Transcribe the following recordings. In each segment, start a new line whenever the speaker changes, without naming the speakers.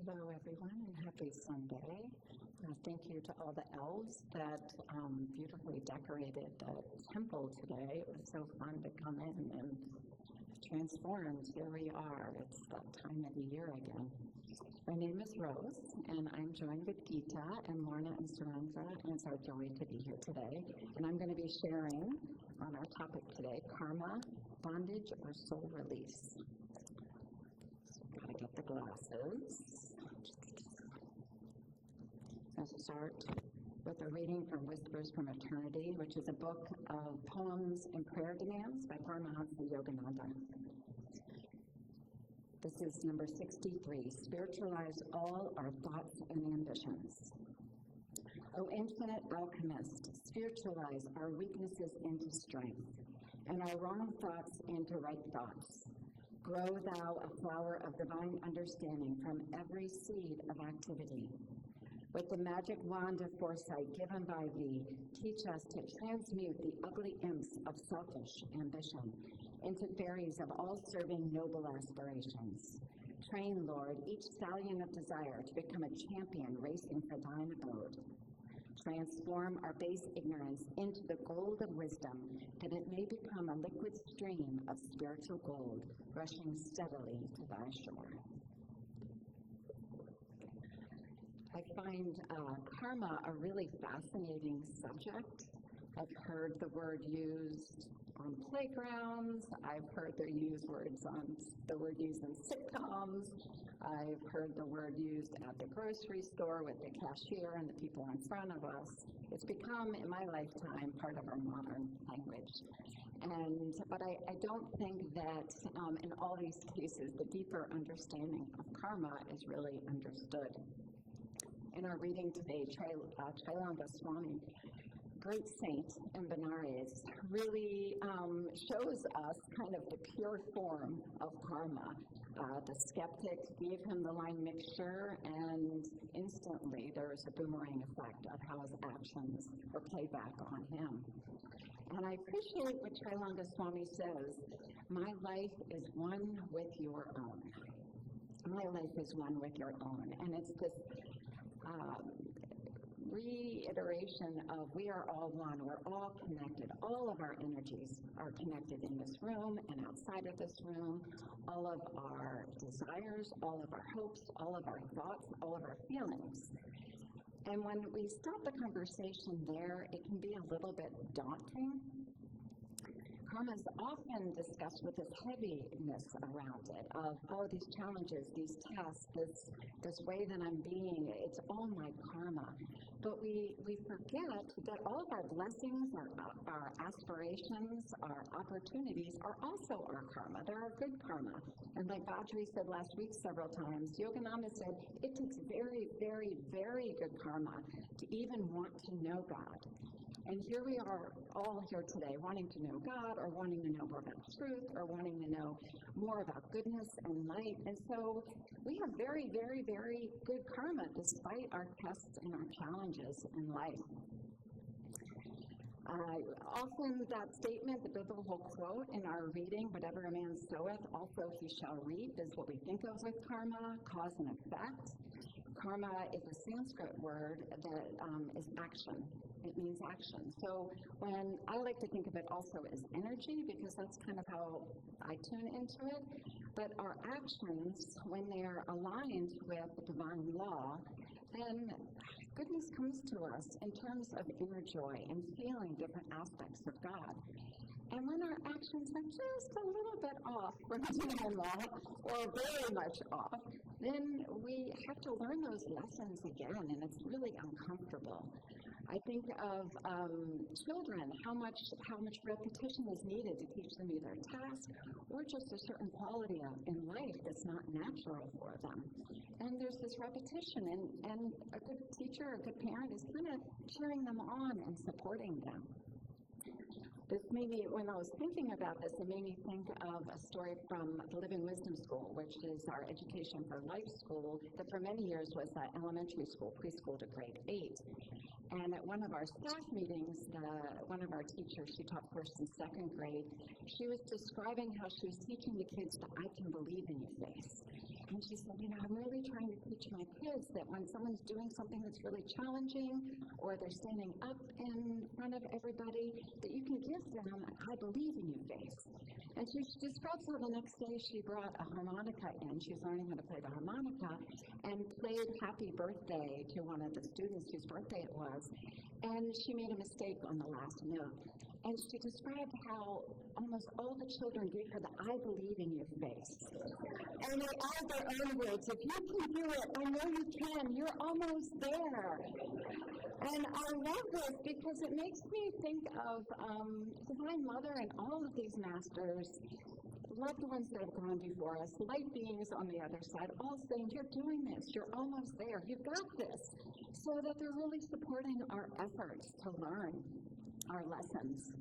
Hello, everyone, and happy Sunday. Thank you to all the elves that beautifully decorated the temple today. It was so fun to come in and transformed. Here we are. It's that time of the year again. My name is Rose, and I'm joined with Gita and Lorna and Surendra, and it's our joy to be here today. And I'm going to be sharing on our topic today, karma, bondage, or soul release. Gotta get the glasses. I'll start with a reading from Whispers from Eternity, which is a book of poems and prayer demands by Paramahansa Yogananda. This is number 63, Spiritualize All Our Thoughts and Ambitions. O infinite alchemist, spiritualize our weaknesses into strength, and our wrong thoughts into right thoughts. Grow thou a flower of divine understanding from every seed of activity. With the magic wand of foresight given by thee, teach us to transmute the ugly imps of selfish ambition into fairies of all-serving noble aspirations. Train, Lord, each stallion of desire to become a champion racing for thine abode. Transform our base ignorance into the gold of wisdom, that it may become a liquid stream of spiritual gold, rushing steadily to thy shore. I find karma a really fascinating subject. I've heard the word used on playgrounds. I've heard the word used in sitcoms. I've heard the word used at the grocery store with the cashier and the people in front of us. It's become, in my lifetime, part of our modern language. But I don't think that in all these cases, the deeper understanding of karma is really understood. In our reading today, Trailanga Swami, great saint in Benares, really shows us kind of the pure form of karma. The skeptic gave him the line mixture, and instantly there was a boomerang effect of how his actions were played back on him. And I appreciate what Trailanga Swami says, my life is one with your own. My life is one with your own. And it's this reiteration of we are all one, we're all connected. All of our energies are connected in this room and outside of this room. All of our desires, all of our hopes, all of our thoughts, all of our feelings. And when we start the conversation there, it can be a little bit daunting. Karma is often discussed with this heaviness around it of, these challenges, these tests, this way that I'm being, it's all my karma. But we forget that all of our blessings, our aspirations, our opportunities are also our karma. They're our good karma. And like Vajri said last week several times, Yogananda said, it takes very, very, very good karma to even want to know God. And here we are all here today wanting to know God, or wanting to know more about truth, or wanting to know more about goodness and light. And so we have very, very, very good karma despite our tests and our challenges in life. Often that statement, the biblical quote in our reading, whatever a man soweth, also he shall reap, is what we think of with karma, cause and effect. Karma is a Sanskrit word that is action. It means action. So when I like to think of it also as energy, because that's kind of how I tune into it, but our actions, when they are aligned with divine law, then goodness comes to us in terms of inner joy and feeling different aspects of God. And when our actions are just a little bit off from divine law, or very much off, then we have to learn those lessons again, and it's really uncomfortable. I think of children, how much repetition is needed to teach them either a task or just a certain quality in life that's not natural for them. And there's this repetition, and a good teacher, a good parent is kind of cheering them on and supporting them. This made me, when I was thinking about this, it made me think of a story from the Living Wisdom School, which is our Education for Life school that for many years was elementary school, preschool to grade 8. And at one of our staff meetings, one of our teachers, she taught first and second grade, she was describing how she was teaching the kids the I can believe in you face. And she said, I'm really trying to teach my kids that when someone's doing something that's really challenging, or they're standing up in front of everybody, that you can give them an I believe in you face. And she describes how the next day she brought a harmonica in. She was learning how to play the harmonica and played Happy Birthday to one of the students whose birthday it was. And she made a mistake on the last note. And she described how almost all the children gave her the I believe in you face. And they add their own words. If you can do it, I know you can. You're almost there. And I love this because it makes me think of Divine Mother and all of these masters, loved ones that have gone before us, light beings on the other side, all saying, you're doing this, you're almost there, you've got this. So that they're really supporting our efforts to learn our lessons.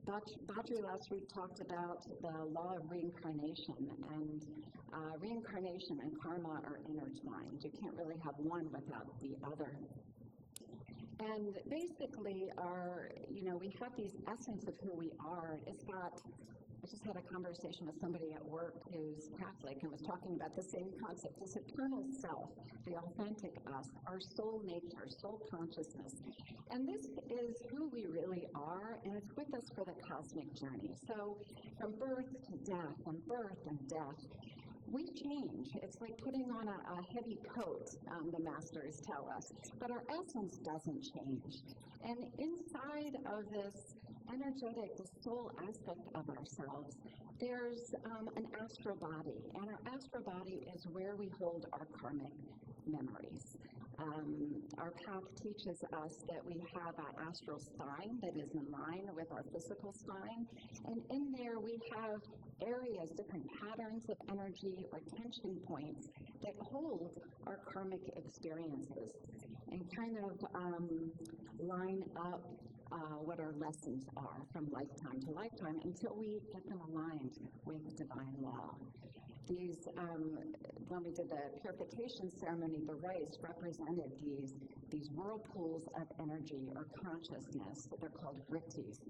Badri last week talked about the law of reincarnation, and reincarnation and karma are intertwined. You can't really have one without the other. And basically, we have these essence of who we are. I just had a conversation with somebody at work who's Catholic and was talking about the same concept, this eternal self, the authentic us, our soul nature, soul consciousness. And this is who we really are, and it's with us for the cosmic journey. So from birth to death, and birth and death, we change. It's like putting on a heavy coat, the masters tell us. But our essence doesn't change. And inside of this energetic, the soul aspect of ourselves, there's an astral body. And our astral body is where we hold our karmic memories. Our path teaches us that we have an astral spine that is in line with our physical spine. And in there we have areas, different patterns of energy or tension points that hold our karmic experiences and kind of line up what our lessons are from lifetime to lifetime until we get them aligned with divine law. These, when we did the purification ceremony, the rice represented these whirlpools of energy or consciousness. They're called vrittis,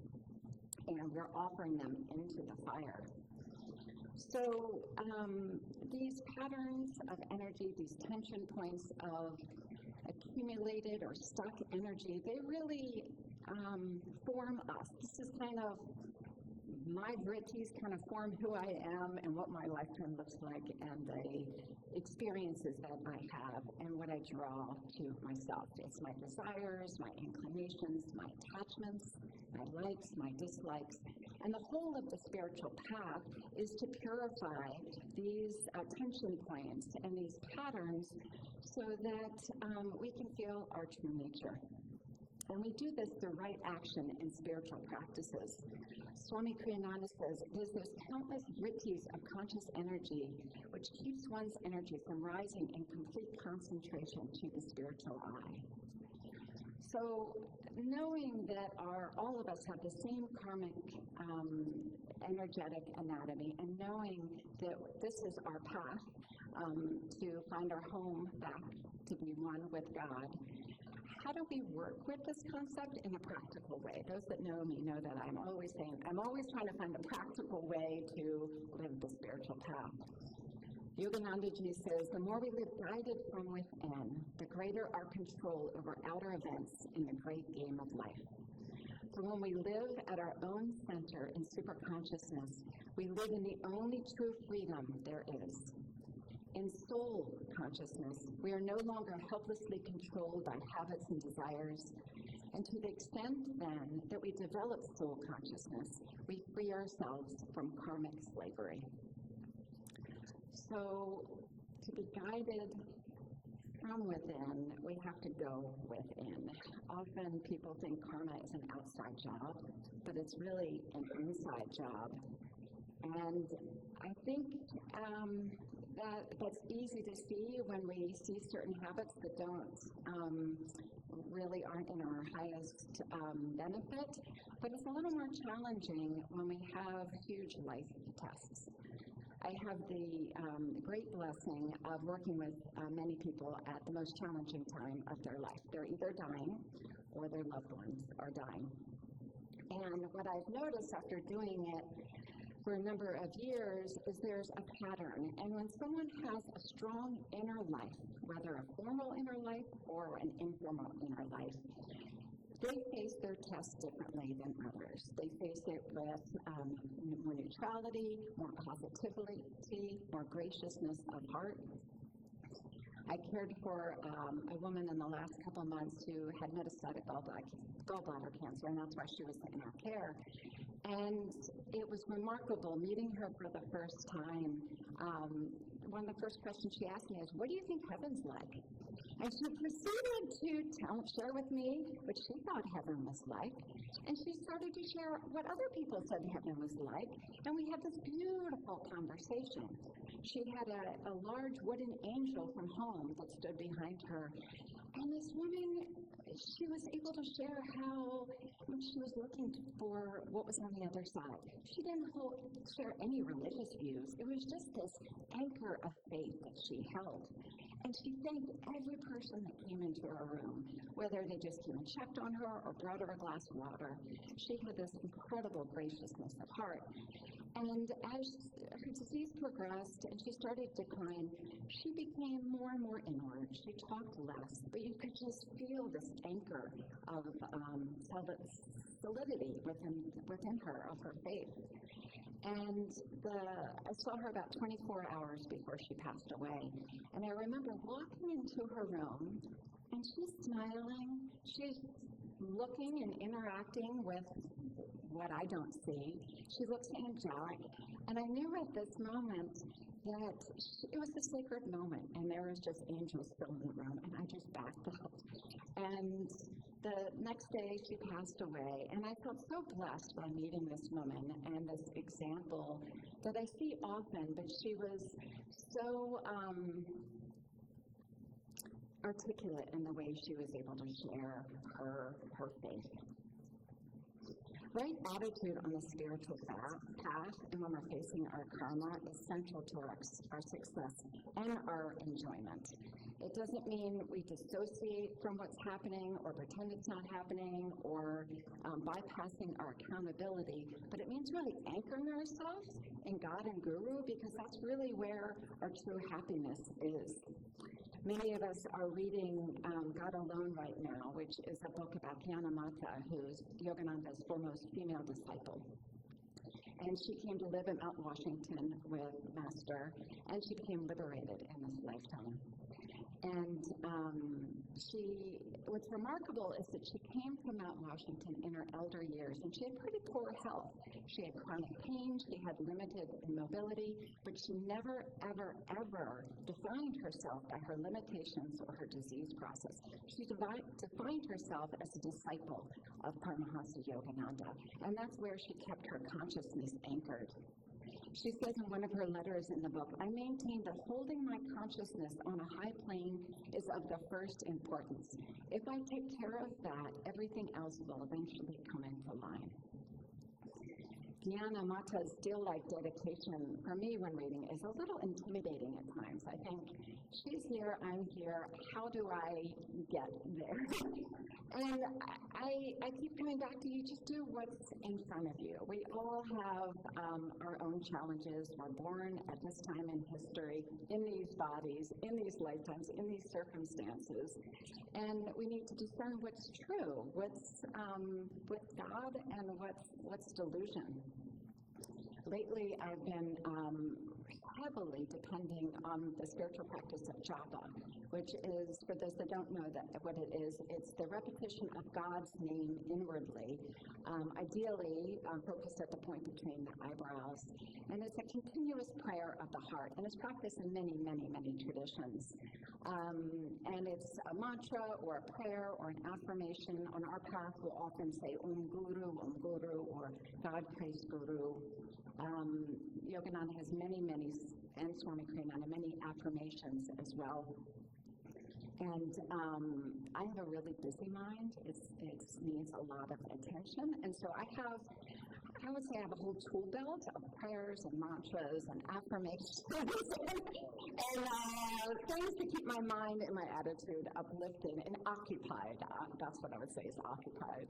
and we're offering them into the fire. So these patterns of energy, these tension points of accumulated or stuck energy, they really form us. This is kind of my vrittis kind of form who I am and what my lifetime looks like and the experiences that I have and what I draw to myself. It's my desires, my inclinations, my attachments, my likes, my dislikes. And the whole of the spiritual path is to purify these tension points and these patterns so that we can feel our true nature. And we do this through right action in spiritual practices. Swami Kriyananda says, there's those countless vrittis of conscious energy which keeps one's energy from rising in complete concentration to the spiritual eye. So knowing that all of us have the same karmic energetic anatomy, and knowing that this is our path to find our home back to be one with God, how do we work with this concept in a practical way? Those that know me know that I'm always trying to find a practical way to live the spiritual path. Yoganandaji says, the more we live guided from within, the greater our control over outer events in the great game of life. So when we live at our own center in superconsciousness, we live in the only true freedom there is. In soul consciousness, we are no longer helplessly controlled by habits and desires. And to the extent, then, that we develop soul consciousness, we free ourselves from karmic slavery. So, to be guided from within, we have to go within. Often people think karma is an outside job, but it's really an inside job. And I think that's easy to see when we see certain habits that really aren't in our highest benefit, but it's a little more challenging when we have huge life tests. I have the great blessing of working with many people at the most challenging time of their life. They're either dying or their loved ones are dying. And what I've noticed after doing it for a number of years is there's a pattern. And when someone has a strong inner life, whether a formal inner life or an informal inner life, they face their tests differently than others. They face it with more neutrality, more positivity, more graciousness of heart. I cared for a woman in the last couple months who had metastatic gallbladder cancer, and that's why she was in our care. And it was remarkable meeting her for the first time. One of the first questions she asked me is, "What do you think heaven's like?" And she proceeded to share with me what she thought heaven was like. And she started to share what other people said heaven was like. And we had this beautiful conversation. She had a large wooden angel from home that stood behind her. And this woman, she was able to share how when she was looking for what was on the other side. She didn't share any religious views. It was just this anchor of faith that she held. And she thanked every person that came into her room, whether they just came and checked on her or brought her a glass of water. She had this incredible graciousness of heart. And as her disease progressed and she started to decline, she became more and more inward. She talked less, but you could just feel this anchor of solidity within her, of her faith. And I saw her about 24 hours before she passed away. And I remember walking into her room, and she's smiling. She's looking and interacting with what I don't see. She looks angelic. And I knew at this moment that it was a sacred moment, and there was just angels filling the room, and I just backed up. And the next day, she passed away, and I felt so blessed by meeting this woman and this example that I see often, but she was so articulate in the way she was able to share her faith. Right attitude on the spiritual path and when we're facing our karma is central to our success and our enjoyment. It doesn't mean we dissociate from what's happening or pretend it's not happening or bypassing our accountability, but it means really anchoring ourselves in God and Guru, because that's really where our true happiness is. Many of us are reading God Alone right now, which is a book about Gita, who's Yogananda's foremost female disciple. And she came to live in Mount Washington with Master, and she became liberated in this lifetime. And what's remarkable is that she came from Mount Washington in her elder years, and she had pretty poor health. She had chronic pain, she had limited mobility, but she never, ever, ever defined herself by her limitations or her disease process. She defined herself as a disciple of Paramahansa Yogananda, and that's where she kept her consciousness anchored. She says in one of her letters in the book, "I maintain that holding my consciousness on a high plane is of the first importance. If I take care of that, everything else will eventually come into line." Gita Mata's still-life dedication, for me when reading, is a little intimidating at times. I think, she's here, I'm here, how do I get there? And I keep coming back to you, just do what's in front of you. We all have our own challenges. We're born at this time in history, in these bodies, in these lifetimes, in these circumstances. And we need to discern what's true, what's God, and what's delusion. Lately, I've been heavily depending on the spiritual practice of japa, which is, for those that don't know what it is, it's the repetition of God's name inwardly, ideally focused at the point between the eyebrows. And it's a continuous prayer of the heart, and it's practiced in many, many, many traditions. And it's a mantra or a prayer or an affirmation. On our path, we'll often say Om Guru, or God praise Guru. Yogananda has many, and Swami Kriyananda, many affirmations as well. And I have a really busy mind. It needs a lot of attention. And so I have I would say I have a whole tool belt of prayers and mantras and affirmations and things to keep my mind and my attitude uplifted and occupied. That's what I would say is occupied.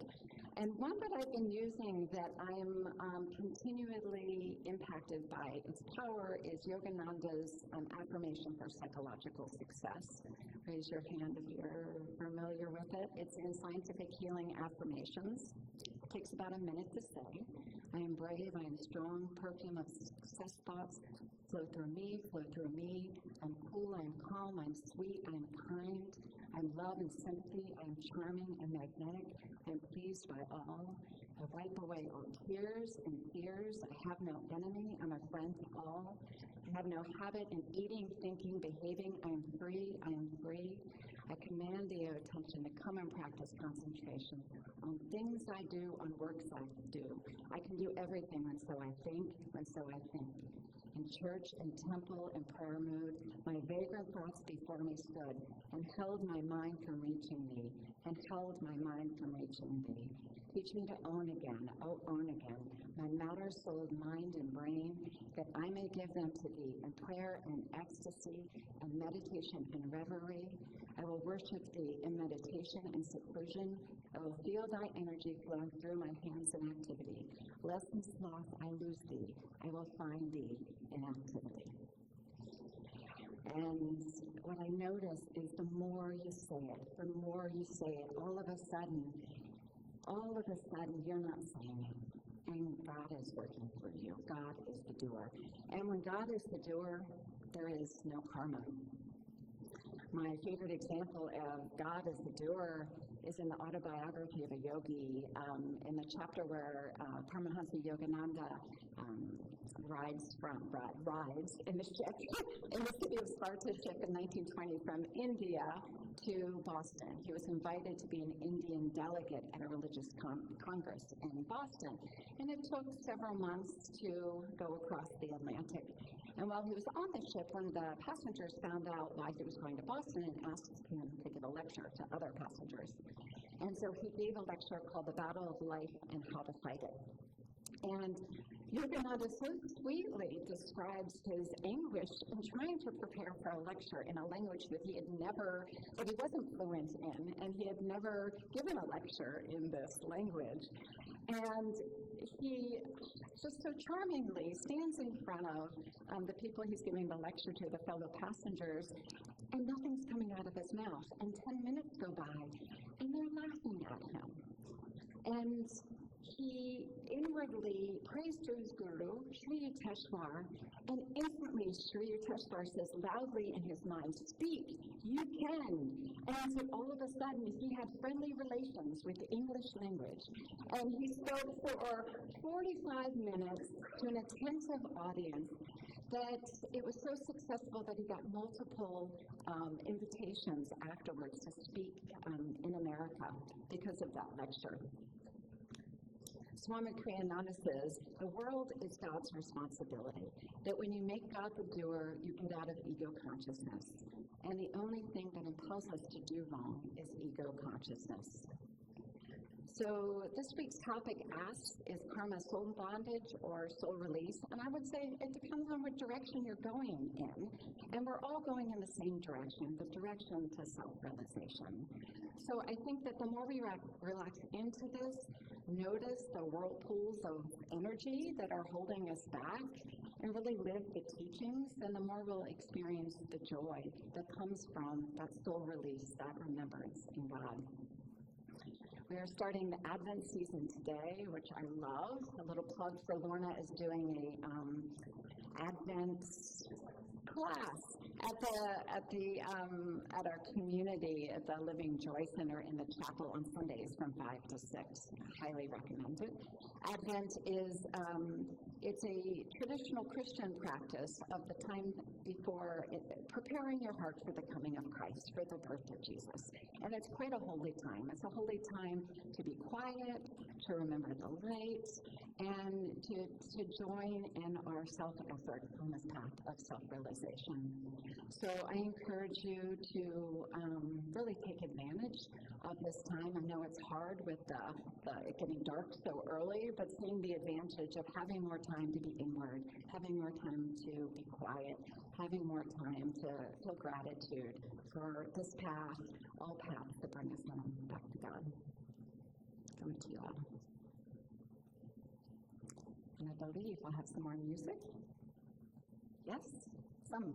And one that I've been using that I'm continually impacted by its power is Yogananda's affirmation for psychological success. Raise your hand if you're familiar with it. It's in Scientific Healing Affirmations. It takes about a minute to say. I am brave, I am strong, perfume of success thoughts flow through me, flow through me. I'm cool, I'm calm, I'm sweet, I'm kind. I'm love and sympathy, I'm charming and magnetic. I'm pleased by all. I wipe away all tears and fears. I have no enemy, I'm a friend to all. I have no habit in eating, thinking, behaving. I am free, I am free. I command the attention to come and practice concentration on things I do, on works I do. I can do everything when so I think, when so I think. In church, in temple, in prayer mood, my vagrant thoughts before me stood, and held my mind from reaching thee, and held my mind from reaching thee. Teach me to own again, oh, own again, my matter, soul, mind, and brain, that I may give them to thee in prayer and ecstasy, and meditation and reverie. I will worship thee in meditation and seclusion. I will feel thy energy flowing through my hands in activity. Less in sloth, I lose thee. I will find thee in activity. And what I notice is the more you say it, all of a sudden, you're not saying it. And God is working for you. God is the doer. And when God is the doer, there is no karma. My favorite example of God as the doer is in the autobiography of a yogi, in the chapter where Paramahansa Yogananda rides in the ship, in the city of Sparta ship in 1920 from India to Boston. He was invited to be an Indian delegate at a religious congress in Boston, and it took several months to go across the Atlantic. And while he was on the ship, one of the passengers found out why he was going to Boston and asked him to give a lecture to other passengers. And so he gave a lecture called The Battle of Life and How to Fight It. And Yogananda so sweetly describes his anguish in trying to prepare for a lecture in a language that he wasn't fluent in, and he had never given a lecture in this language. And he just so charmingly stands in front of the people he's giving the lecture to, the fellow passengers, and nothing's coming out of his mouth. And 10 minutes go by, and they're laughing at him. And he inwardly prays to his guru, Sri Yukteswar, and instantly Sri Yukteswar says loudly in his mind, "Speak, you can." And so all of a sudden he had friendly relations with the English language. And he spoke for 45 minutes to an attentive audience that it was so successful that he got multiple invitations afterwards to speak in America because of that lecture. Swami Kriyananda says, the world is God's responsibility, that when you make God the doer, you get out of ego consciousness. And the only thing that impels us to do wrong is ego consciousness. So this week's topic asks, is karma soul bondage or soul release? And I would say it depends on what direction you're going in. And we're all going in the same direction, the direction to self-realization. So I think that the more we relax into this, notice the whirlpools of energy that are holding us back, and really live the teachings, then the more we'll experience the joy that comes from that soul release, that remembrance in God. We are starting the Advent season today, which I love. A little plug for Lorna is doing a Advent class at our community at the Living Joy Center in the chapel on Sundays from 5 to 6. I highly recommend it. Advent is It's a traditional Christian practice of the time before preparing your heart for the coming of Christ, for the birth of Jesus. And it's quite a holy time. It's a holy time to be quiet, to remember the lights, and to join in our self-effort on this path of self-realization. So I encourage you to really take advantage of this time. I know it's hard with it getting dark so early, but seeing the advantage of having more time to be inward, having more time to be quiet, having more time to feel gratitude for this path, all paths that bring us home back to God. Over to you all. And I believe we'll have some more music. Yes? Some